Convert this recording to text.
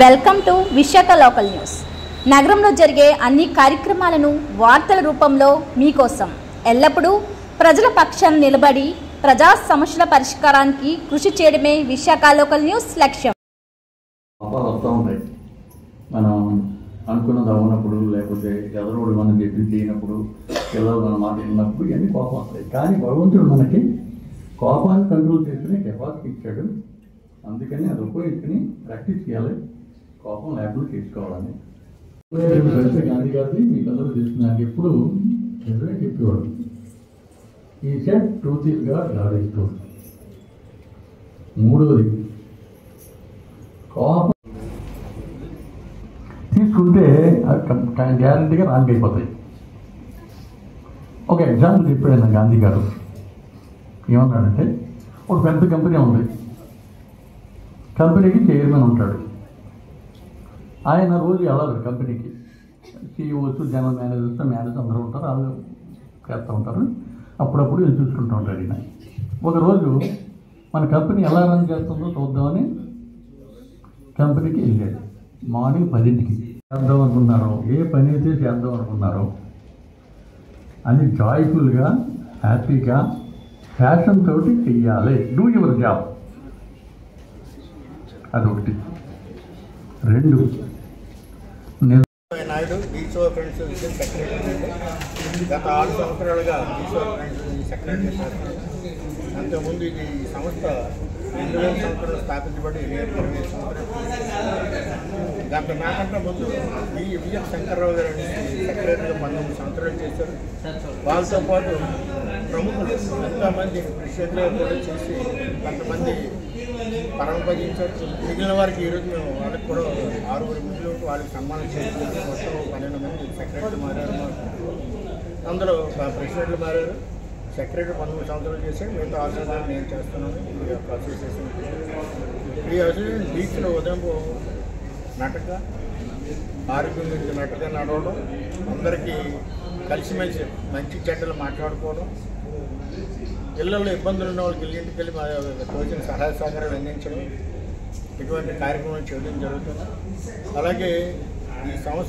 Welcome to Visakha local news. నగరంలో జరిగే అన్ని కార్యక్రమాలను వార్తల రూపంలో మీకోసం ఎల్లప్పుడూ ప్రజల పక్షాన నిలబడి ప్రజా సమస్యల పరిష్కారానికి కృషి చేయడమే విశాఖ లోకల్ న్యూస్ లక్ష్యం. మనం అనుకున్నది అవునప్పుడు లేకపోతే ఎదరోడు మనం చెప్పి చేయనప్పుడు పిల్లలు మన మాట విన్నప్పుడు ఇవన్నీ కోపం వస్తాయి. కానీ భగవంతుడు మనకి కోపాన్ని కంట్రోల్ చేసుకునే కెపాసిటీ ఇచ్చాడు. అందుకని అది ఉపయోగించుకుని ప్రాక్టీస్ చేయాలి, కోపం లేకుండా చేసుకోవాలని. గాంధీ గారిని మీ పిల్లలు తీసుకున్నాను ఎప్పుడు నిజమే చెప్పేవాడు. ఈ set truth is God, God is truth. మూడవది కోపం తీసుకుంటే గ్యారంటీగా రాంగ్ అయిపోతాయి. ఒక ఎగ్జాంపుల్ చెప్పాడు గాంధీ గారు. ఏమన్నాడంటే, ఒక పెద్ద కంపెనీ ఉంది, కంపెనీకి చైర్మన్ ఉంటాడు. ఆయన రోజు వెళ్ళాలి కంపెనీకి. సిఇఓస్, జనరల్ మేనేజర్స్ అందరూ ఉంటారు, వాళ్ళు చేస్తూ ఉంటారు. అప్పుడప్పుడు వెళ్ళి చూసుకుంటూ ఉంటాడు ఈయన. ఒకరోజు మన కంపెనీ ఎలా రన్ చేస్తుందో చూద్దామని కంపెనీకి వెళ్ళాడు. మార్నింగ్ 10కి చేద్దాం అనుకున్నారో, ఏ పని అయితే చేద్దాం అనుకున్నారో అని జాయ్ఫుల్గా, హ్యాపీగా, ఫ్యాషన్ తోటి చెయ్యాలి. Do your job. అదొకటి. రెండు, నాయుడు బీచో ఫ్రెండ్స్ విజన్ సెక్రటరీ. గత 6 సంవత్సరాలుగా బీచో ఫ్రెండ్స్ సెక్రటరీ చేస్తున్నారు. అంతకుముందు ఇది సంస్థ 2000 సంవత్సరాలు స్థాపించబడి 25 సంవత్సరాలు. దాంట్లో నాకంటే ముందు విజయన్ శంకర్రావు గారు సెక్రటరీగా 19 సంవత్సరాలు చేశారు. వాళ్ళతో పాటు ప్రముఖులు ఎంతోమంది ప్రెసిడెంట్గా కూడా చేసి కొంతమంది పరమపదించారు. మిగిలిన వారికి ఈరోజు మేము వాళ్ళకి కూడా 6 మిగిలిన వాళ్ళకి సన్మానం చేయాలి. మొత్తం 12 మంది సెక్రటరీ మారారు. అందులో ప్రెసిడెంట్లు మారారు. సెక్రటరీ 19 సంవత్సరాలు చేశారు. మిగతా 6 సంవత్సరాలు నేను చేస్తున్నాను ఈ యొక్క అసోసియేషన్కి. ఈ అసోసియేషన్ బీచ్లో ఉదయం నటక, ఆరోగ్యం గురించి నటక నడవడం, అందరికీ కలిసిమెలిసి మంచి చెడ్డలు మాట్లాడుకోవడం, ఇళ్లలో ఇబ్బందులు ఉన్న వాళ్ళకి ఇల్లింటికి వెళ్ళి తోచిన సహాయ సహకారాలు అందించడం, ఇటువంటి కార్యక్రమాలు చేయడం జరుగుతుంది. అలాగే ఈ సంవత్సరం